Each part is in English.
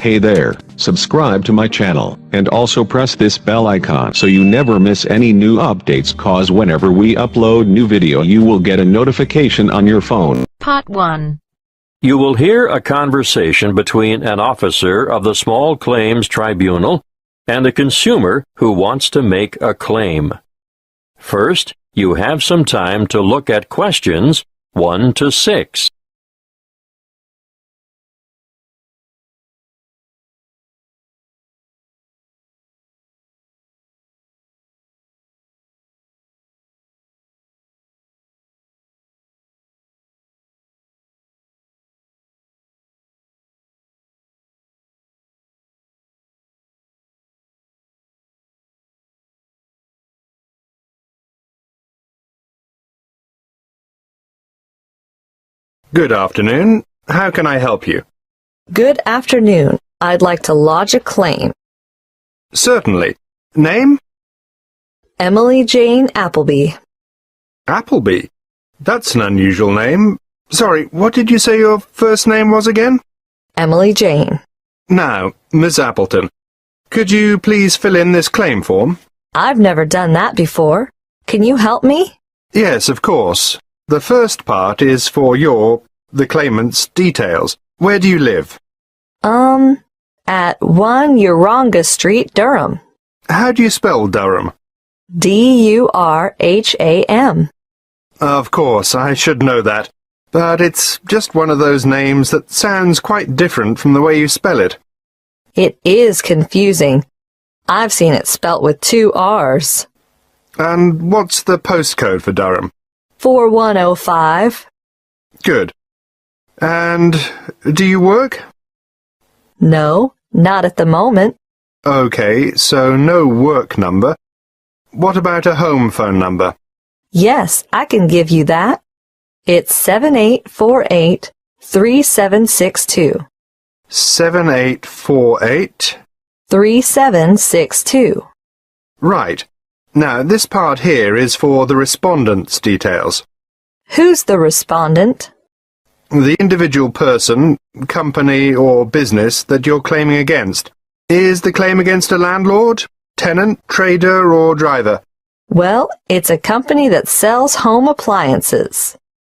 Hey there, subscribe to my channel, and also press this bell icon so you never miss any new updates, cause whenever we upload new video you will get a notification on your phone. Part 1. You will hear a conversation between an officer of the Small Claims Tribunal and a consumer who wants to make a claim. First, you have some time to look at questions 1 to 6. Good afternoon. How can I help you? Good afternoon. I'd like to lodge a claim. Certainly. Name? Emily Jane Appleby. Appleby. That's an unusual name. Sorry, what did you say your first name was again? Emily Jane. Now, Miss Appleton, could you please fill in this claim form? I've never done that before. Can you help me? Yes, of course. The first part is for the claimant's details. Where do you live? At 1 Uranga Street, Durham. How do you spell Durham? D-U-R-H-A-M. Of course, I should know that. But it's just one of those names that sounds quite different from the way you spell it. It is confusing. I've seen it spelt with 2 R's. And what's the postcode for Durham? 4105. Good. And do you work? No, not at the moment. Okay, so no work number. What about a home phone number? Yes, I can give you that. It's 7848-3762. 7848. 3762. Right. Now, this part here is for the respondent's details. Who's the respondent? The individual person, company or business that you're claiming against. Is the claim against a landlord, tenant, trader or driver? Well, it's a company that sells home appliances.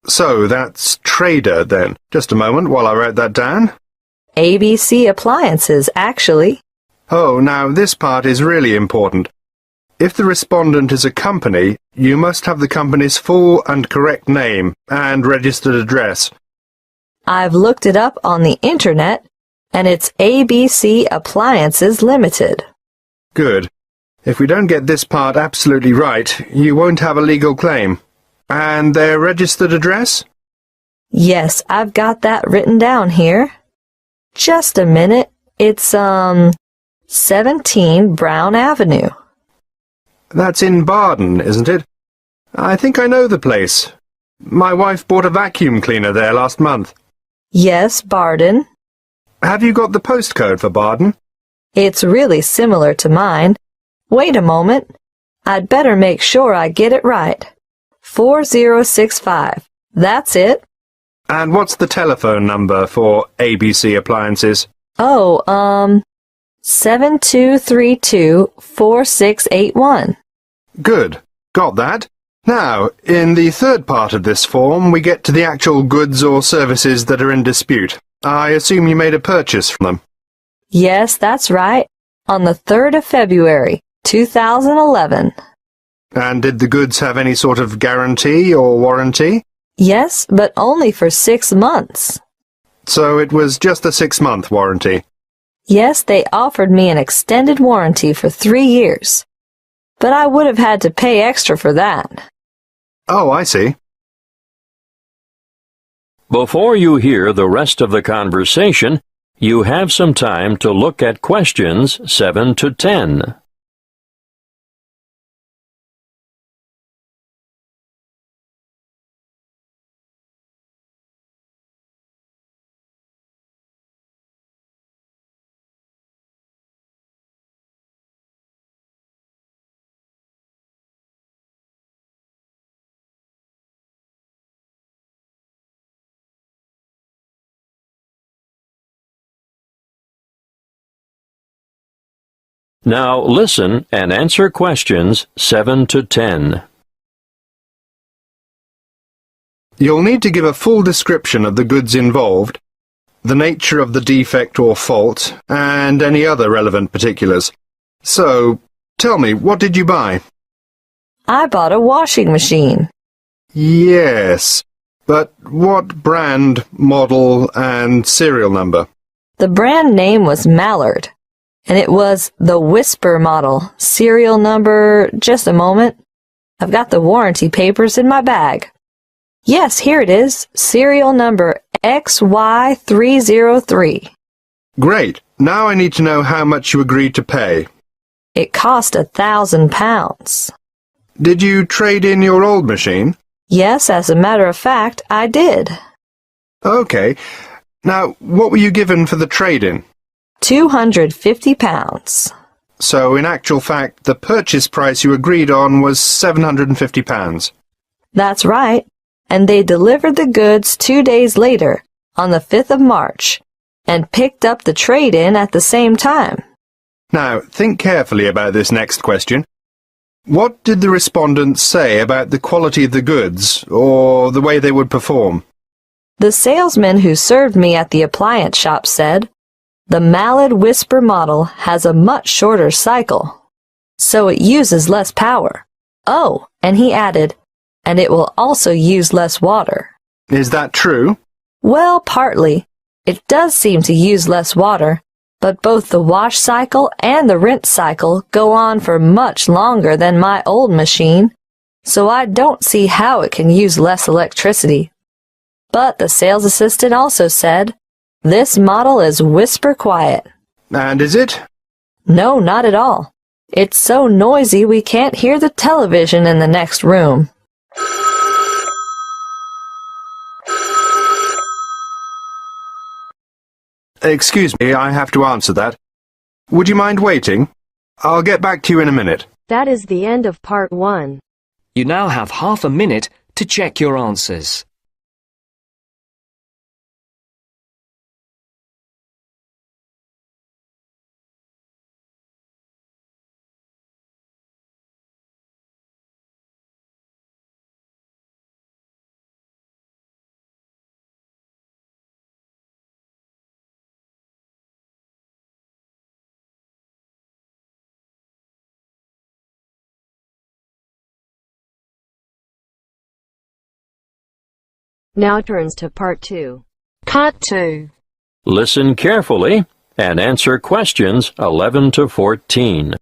So that's trader then. Just a moment while I write that down. ABC Appliances, actually. Oh, now this part is really important. If the respondent is a company, you must have the company's full and correct name and registered address. I've looked it up on the internet, and it's ABC Appliances Limited. Good. If we don't get this part absolutely right, you won't have a legal claim. And their registered address? Yes, I've got that written down here. Just a minute. It's, 17 Brown Avenue. That's in Baden, isn't it? I think I know the place. My wife bought a vacuum cleaner there last month. Yes, Barden. Have you got the postcode for Baden? It's really similar to mine. Wait a moment. I'd better make sure I get it right. 4065. That's it. And what's the telephone number for ABC Appliances? Oh, 7232-4681. Good. Got that. Now, in the third part of this form, we get to the actual goods or services that are in dispute. I assume you made a purchase from them. Yes, that's right. On the 3rd of February, 2011. And did the goods have any sort of guarantee or warranty? Yes, but only for 6 months. So it was just a 6-month warranty. Yes, they offered me an extended warranty for 3 years. But I would have had to pay extra for that. Oh, I see. Before you hear the rest of the conversation, you have some time to look at questions 7 to 10. Now listen and answer questions 7 to 10. You'll need to give a full description of the goods involved, the nature of the defect or fault, and any other relevant particulars. So, tell me, what did you buy? I bought a washing machine. Yes, but what brand, model, and serial number? The brand name was Mallard, and it was the Whisper model. Serial number, just a moment. I've got the warranty papers in my bag. Yes, here it is. Serial number XY303. Great. Now I need to know how much you agreed to pay. It cost £1,000. Did you trade in your old machine? Yes, as a matter of fact, I did. Okay. Now, what were you given for the trade-in? £250. So, in actual fact, the purchase price you agreed on was £750. That's right. And they delivered the goods 2 days later, on the 5th of March, and picked up the trade-in at the same time. Now, think carefully about this next question. What did the respondents say about the quality of the goods, or the way they would perform? The salesman who served me at the appliance shop said, "The Mallard Whisper model has a much shorter cycle, so it uses less power. Oh," and he added, "and it will also use less water." Is that true? Well, partly. It does seem to use less water, but both the wash cycle and the rinse cycle go on for much longer than my old machine, so I don't see how it can use less electricity. But the sales assistant also said, "This model is whisper quiet." And is it? No, not at all. It's so noisy we can't hear the television in the next room. Excuse me, I have to answer that. Would you mind waiting? I'll get back to you in a minute. That is the end of part 1. You now have half a minute to check your answers. Now turns to part 2. Part 2. Listen carefully and answer questions 11 to 14.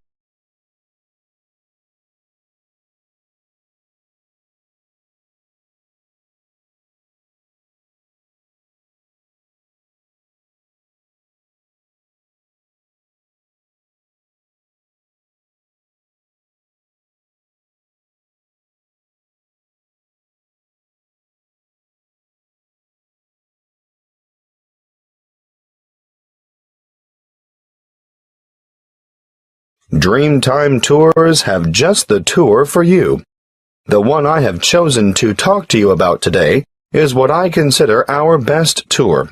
Dreamtime Tours have just the tour for you. The one I have chosen to talk to you about today is what I consider our best tour.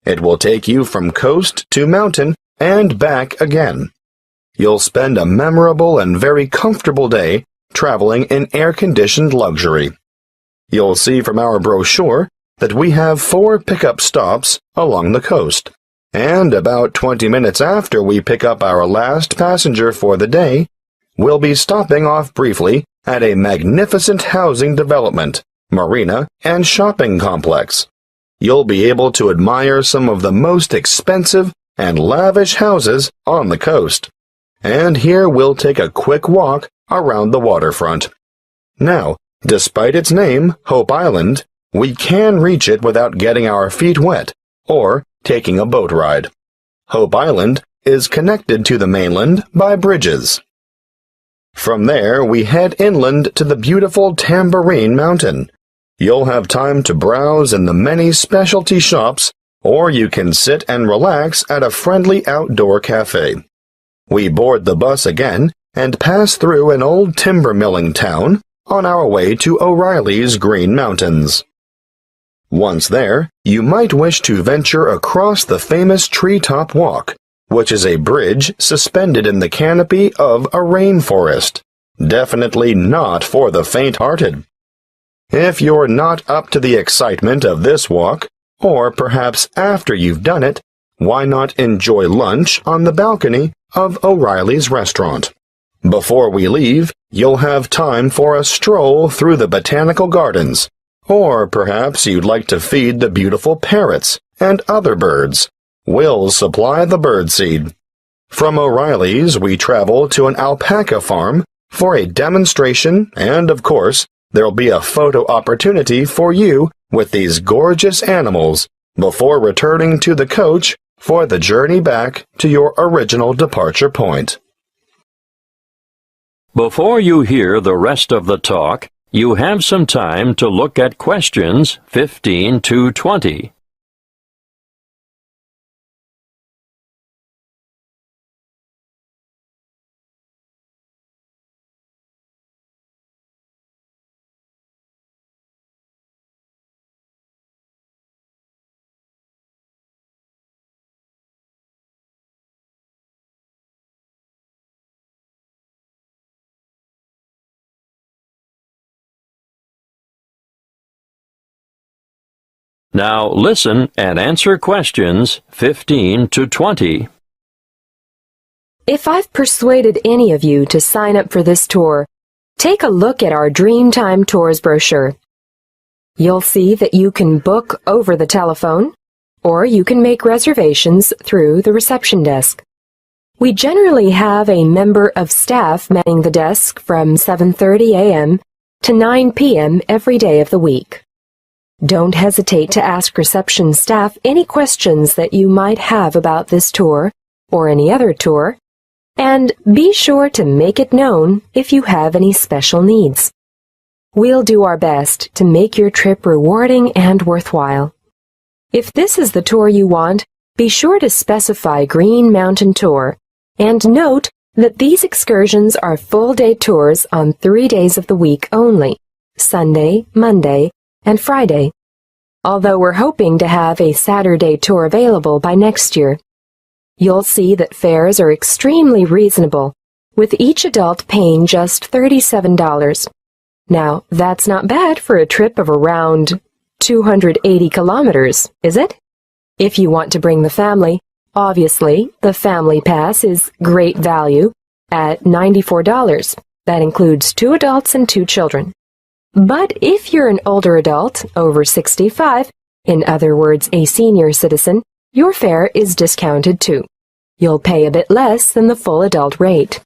It will take you from coast to mountain and back again. You'll spend a memorable and very comfortable day traveling in air-conditioned luxury. You'll see from our brochure that we have 4 pickup stops along the coast. And about 20 minutes after we pick up our last passenger for the day, we'll be stopping off briefly at a magnificent housing development, marina, and shopping complex. You'll be able to admire some of the most expensive and lavish houses on the coast. And here we'll take a quick walk around the waterfront. Now, despite its name, Hope Island, we can reach it without getting our feet wet, or taking a boat ride. Hope Island is connected to the mainland by bridges. From there, we head inland to the beautiful Tambourine Mountain. You'll have time to browse in the many specialty shops, or you can sit and relax at a friendly outdoor cafe. We board the bus again and pass through an old timber milling town on our way to O'Reilly's Green Mountains. Once there, you might wish to venture across the famous treetop walk, which is a bridge suspended in the canopy of a rainforest. Definitely not for the faint-hearted. If you're not up to the excitement of this walk, or perhaps after you've done it, why not enjoy lunch on the balcony of O'Reilly's restaurant? Before we leave, you'll have time for a stroll through the botanical gardens, or perhaps you'd like to feed the beautiful parrots and other birds. We'll supply the birdseed. From O'Reilly's, we travel to an alpaca farm for a demonstration, and of course, there'll be a photo opportunity for you with these gorgeous animals before returning to the coach for the journey back to your original departure point. Before you hear the rest of the talk, you have some time to look at questions 15 to 20. Now listen and answer questions 15 to 20. If I've persuaded any of you to sign up for this tour, take a look at our Dreamtime Tours brochure. You'll see that you can book over the telephone, or you can make reservations through the reception desk. We generally have a member of staff manning the desk from 7:30 a.m. to 9 p.m. every day of the week. Don't hesitate to ask reception staff any questions that you might have about this tour or any other tour, and be sure to make it known if you have any special needs. We'll do our best to make your trip rewarding and worthwhile. If this is the tour you want, be sure to specify Green Mountain Tour, and note that these excursions are full-day tours on 3 days of the week only, Sunday, Monday, and Friday, although we're hoping to have a Saturday tour available by next year. You'll see that fares are extremely reasonable, with each adult paying just $37. Now, that's not bad for a trip of around 280 kilometers, is it? If you want to bring the family, obviously, the Family Pass is great value at $94. That includes 2 adults and 2 children. But if you're an older adult, over 65, in other words, a senior citizen, your fare is discounted too. You'll pay a bit less than the full adult rate.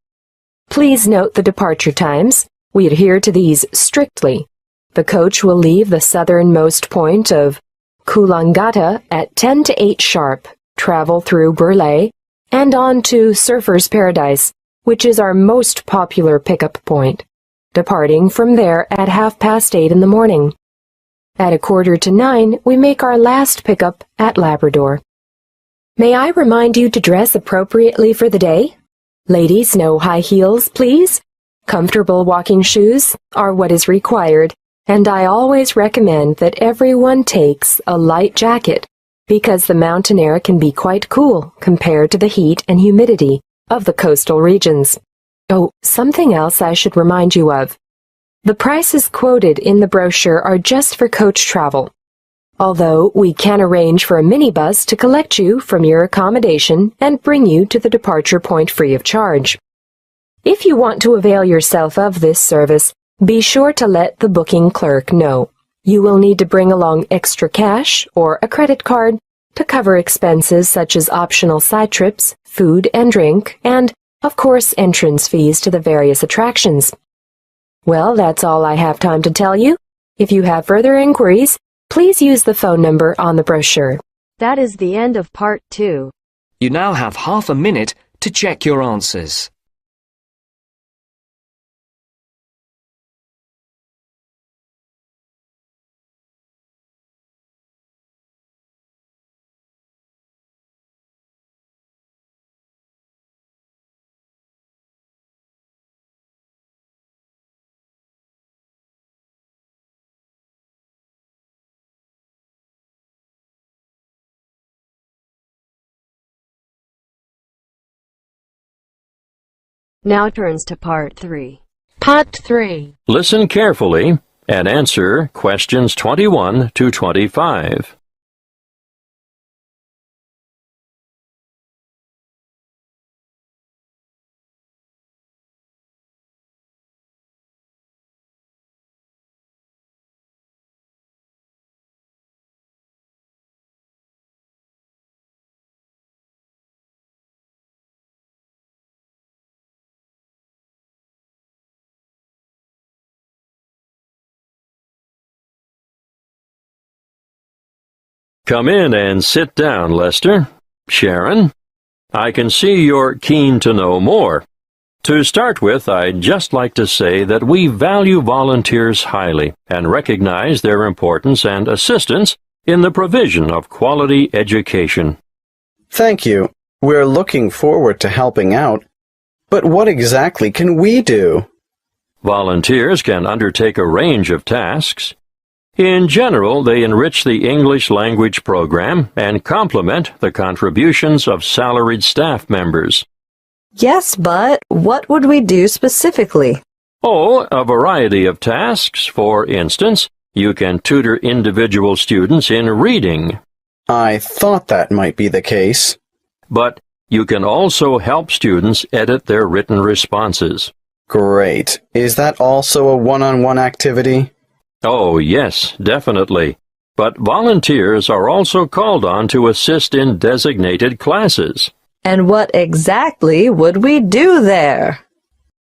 Please note the departure times. We adhere to these strictly. The coach will leave the southernmost point of Coolangatta at 10 to 8 sharp, travel through Burleigh, and on to Surfer's Paradise, which is our most popular pickup point, departing from there at 8:30 in the morning. At 8:45, we make our last pickup at Labrador. May I remind you to dress appropriately for the day? Ladies, no high heels, please. Comfortable walking shoes are what is required, and I always recommend that everyone takes a light jacket because the mountain air can be quite cool compared to the heat and humidity of the coastal regions. Oh, something else I should remind you of. The prices quoted in the brochure are just for coach travel, although we can arrange for a minibus to collect you from your accommodation and bring you to the departure point free of charge. If you want to avail yourself of this service, be sure to let the booking clerk know. You will need to bring along extra cash or a credit card to cover expenses such as optional side trips, food and drink, and, of course, entrance fees to the various attractions. Well, that's all I have time to tell you. If you have further inquiries, please use the phone number on the brochure. That is the end of part 2. You now have half a minute to check your answers. Now turns to Part 3. Part 3. Listen carefully and answer questions 21 to 25. Come in and sit down, Lester. Sharon, I can see you're keen to know more. To start with, I'd just like to say that we value volunteers highly and recognize their importance and assistance in the provision of quality education. Thank you. We're looking forward to helping out. But what exactly can we do? Volunteers can undertake a range of tasks. In general, they enrich the English language program and complement the contributions of salaried staff members. Yes, but what would we do specifically? Oh, a variety of tasks. For instance, you can tutor individual students in reading. I thought that might be the case. But you can also help students edit their written responses. Great. Is that also a one-on-one activity? Oh, yes, definitely. But volunteers are also called on to assist in designated classes. And what exactly would we do there?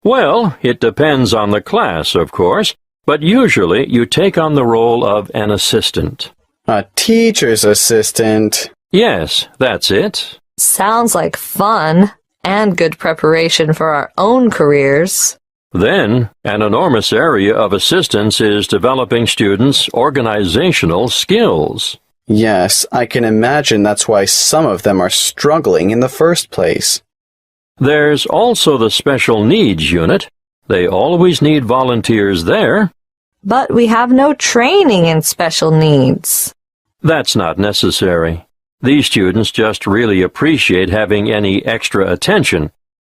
Well, it depends on the class, of course, but usually you take on the role of an assistant. A teacher's assistant. Yes, that's it. Sounds like fun and good preparation for our own careers. Then, an enormous area of assistance is developing students' organizational skills. Yes, I can imagine that's why some of them are struggling in the first place. There's also the special needs unit. They always need volunteers there. But we have no training in special needs. That's not necessary. These students just really appreciate having any extra attention.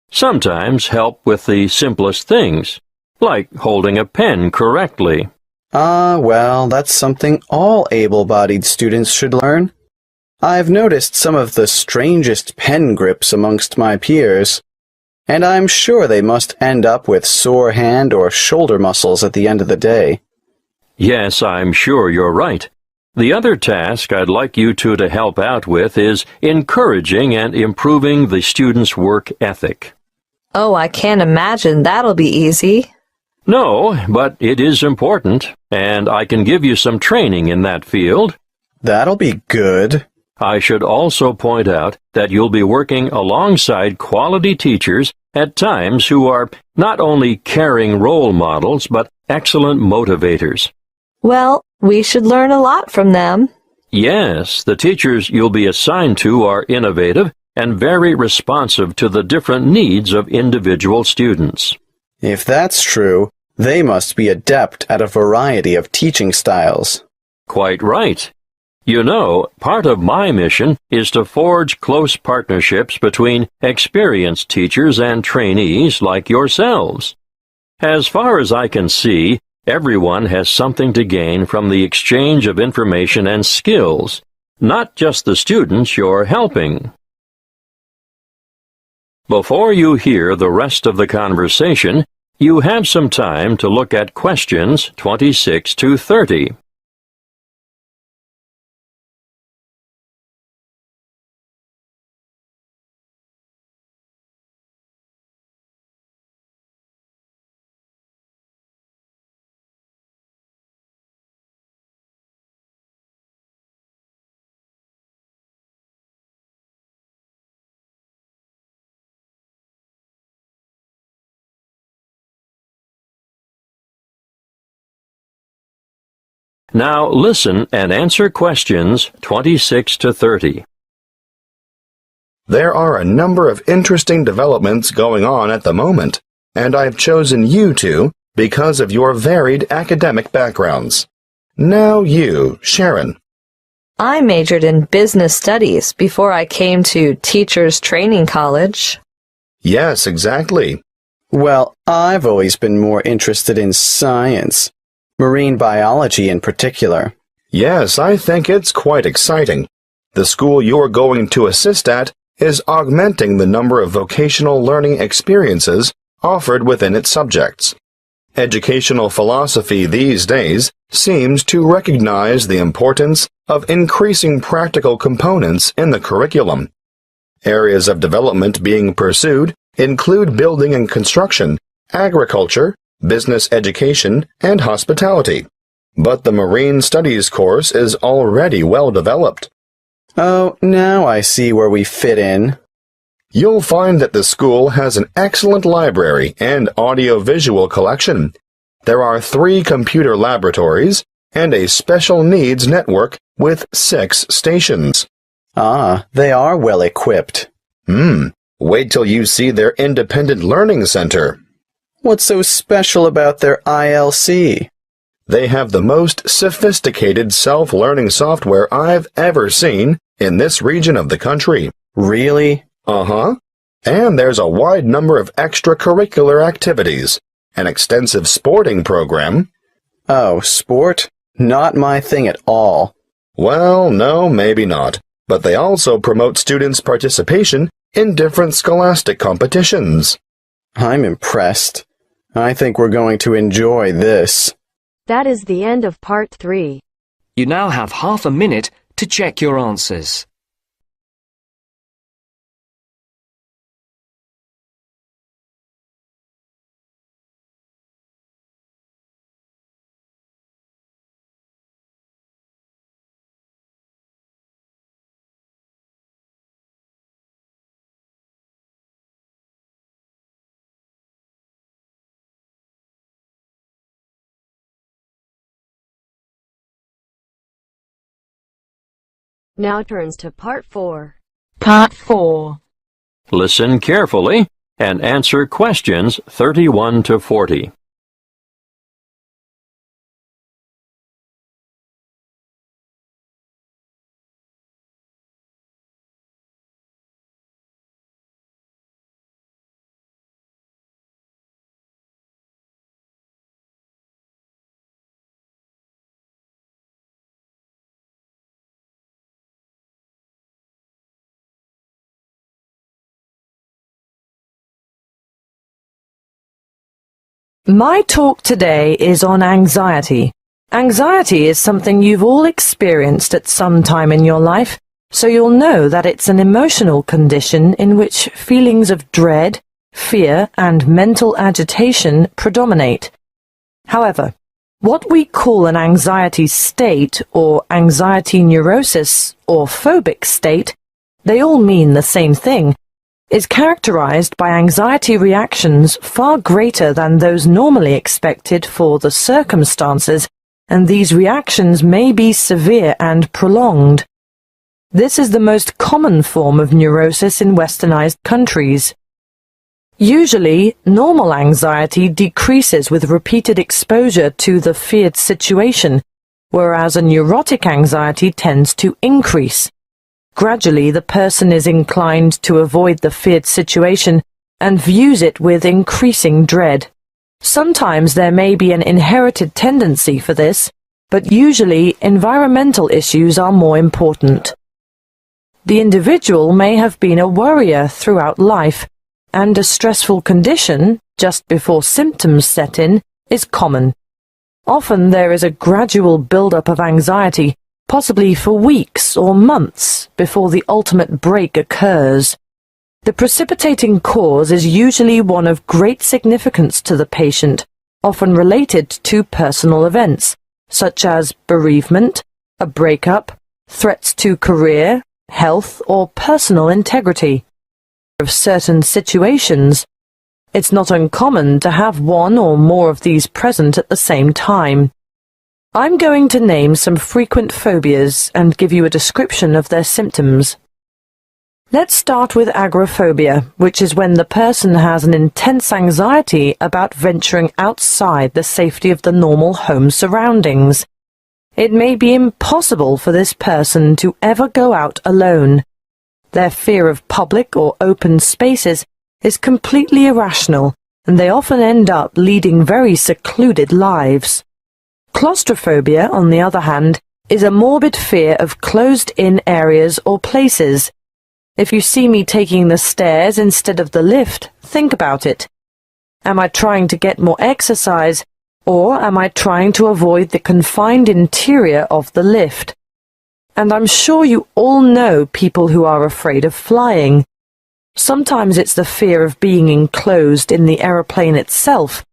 Sometimes help with the simplest things, like holding a pen correctly. Well, that's something all able-bodied students should learn. I've noticed some of the strangest pen grips amongst my peers, and I'm sure they must end up with sore hand or shoulder muscles at the end of the day. Yes, I'm sure you're right. The other task I'd like you two to help out with is encouraging and improving the students' work ethic. Oh, I can't imagine that'll be easy. No, but it is important, and I can give you some training in that field. That'll be good. I should also point out that you'll be working alongside quality teachers at times who are not only caring role models, but excellent motivators. Well, we should learn a lot from them. Yes, the teachers you'll be assigned to are innovative and very responsive to the different needs of individual students. If that's true, they must be adept at a variety of teaching styles. Quite right. You know, part of my mission is to forge close partnerships between experienced teachers and trainees like yourselves. As far as I can see, everyone has something to gain from the exchange of information and skills, not just the students you're helping. Before you hear the rest of the conversation, you have some time to look at questions 26 to 30. Now listen and answer questions 26 to 30. There are a number of interesting developments going on at the moment, and I've chosen you two because of your varied academic backgrounds. Now you, Sharon. I majored in business studies before I came to Teachers Training College. Yes, exactly. Well, I've always been more interested in science, marine biology in particular. Yes, I think it's quite exciting. The school you're going to assist at is augmenting the number of vocational learning experiences offered within its subjects. Educational philosophy these days seems to recognize the importance of increasing practical components in the curriculum. Areas of development being pursued include building and construction, agriculture, business education, and hospitality. But the Marine Studies course is already well developed. Oh, now I see where we fit in. You'll find that the school has an excellent library and audio-visual collection. There are 3 computer laboratories and a special needs network with 6 stations. Ah, they are well equipped. Wait till you see their independent learning center. What's so special about their ILC? They have the most sophisticated self-learning software I've ever seen in this region of the country. Really? Uh-huh. And there's a wide number of extracurricular activities, an extensive sporting program. Oh, sport? Not my thing at all. Well, no, maybe not. But they also promote students' participation in different scholastic competitions. I'm impressed. I think we're going to enjoy this. That is the end of part 3. You now have half a minute to check your answers. Now turns to part 4. Part 4. Listen carefully and answer questions 31 to 40. My talk today is on anxiety. Anxiety is something you've all experienced at some time in your life, so you'll know that it's an emotional condition in which feelings of dread, fear, and mental agitation predominate. However, what we call an anxiety state or anxiety neurosis or phobic state, they all mean the same thing, is characterized by anxiety reactions far greater than those normally expected for the circumstances, and these reactions may be severe and prolonged. This is the most common form of neurosis in westernized countries. Usually, normal anxiety decreases with repeated exposure to the feared situation, whereas a neurotic anxiety tends to increase. Gradually, the person is inclined to avoid the feared situation and views it with increasing dread. Sometimes there may be an inherited tendency for this, but usually environmental issues are more important. The individual may have been a worrier throughout life, and a stressful condition, just before symptoms set in, is common. Often there is a gradual build-up of anxiety, possibly for weeks or months before the ultimate break occurs. The precipitating cause is usually one of great significance to the patient, often related to personal events, such as bereavement, a breakup, threats to career, health, or personal integrity. Of certain situations, it's not uncommon to have one or more of these present at the same time. I'm going to name some frequent phobias and give you a description of their symptoms. Let's start with agoraphobia, which is when the person has an intense anxiety about venturing outside the safety of the normal home surroundings. It may be impossible for this person to ever go out alone. Their fear of public or open spaces is completely irrational, and they often end up leading very secluded lives. Claustrophobia, on the other hand, is a morbid fear of closed-in areas or places. If you see me taking the stairs instead of the lift, think about it. Am I trying to get more exercise, or am I trying to avoid the confined interior of the lift? And I'm sure you all know people who are afraid of flying. Sometimes it's the fear of being enclosed in the aeroplane itself,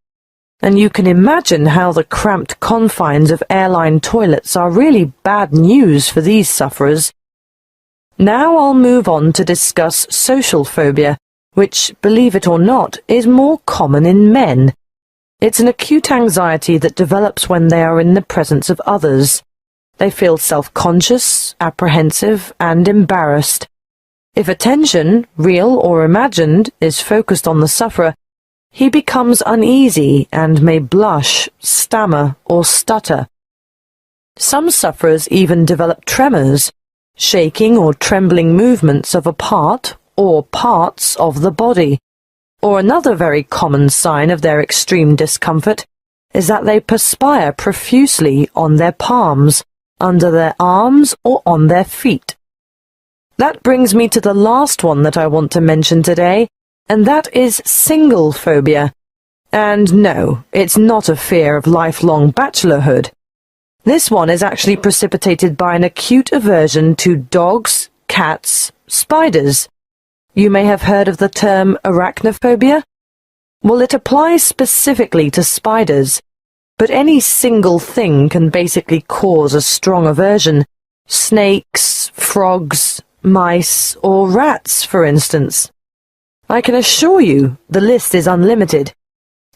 and you can imagine how the cramped confines of airline toilets are really bad news for these sufferers. Now I'll move on to discuss social phobia, which, believe it or not, is more common in men. It's an acute anxiety that develops when they are in the presence of others. They feel self-conscious, apprehensive, and embarrassed. If attention, real or imagined, is focused on the sufferer, he becomes uneasy and may blush, stammer, or stutter. Some sufferers even develop tremors, shaking or trembling movements of a part or parts of the body. Or another very common sign of their extreme discomfort is that they perspire profusely on their palms, under their arms, or on their feet. That brings me to the last one that I want to mention today, and that is single phobia. And no, it's not a fear of lifelong bachelorhood. This one is actually precipitated by an acute aversion to dogs, cats, spiders. You may have heard of the term arachnophobia. Well, it applies specifically to spiders, but any single thing can basically cause a strong aversion. Snakes, frogs, mice, or rats, for instance. I can assure you the list is unlimited.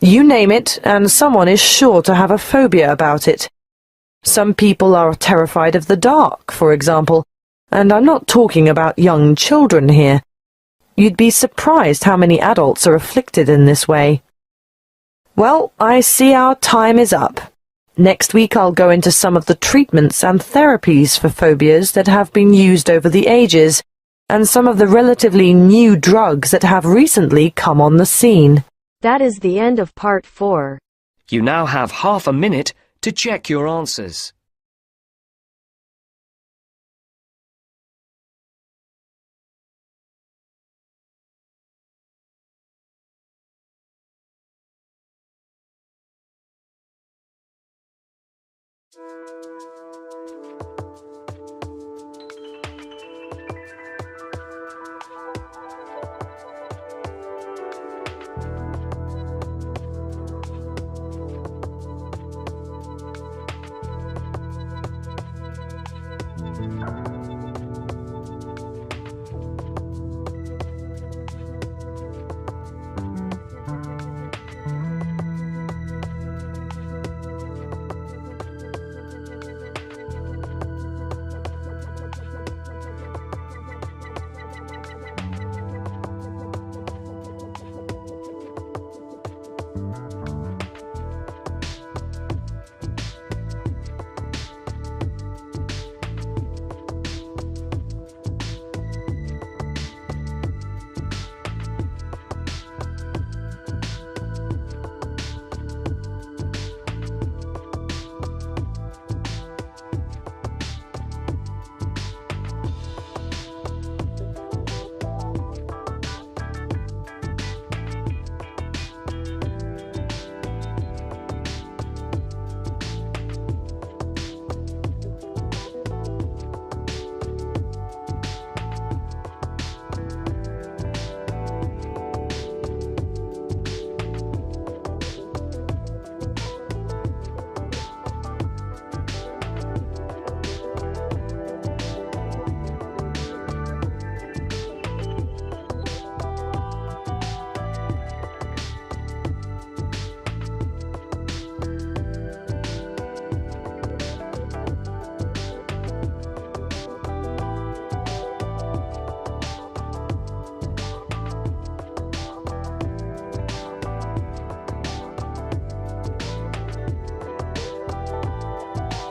You name it, and someone is sure to have a phobia about it. Some people are terrified of the dark, for example, and I'm not talking about young children here. You'd be surprised how many adults are afflicted in this way. Well, I see our time is up. Next week I'll go into some of the treatments and therapies for phobias that have been used over the ages, and some of the relatively new drugs that have recently come on the scene. That is the end of part 4. You now have half a minute to check your answers.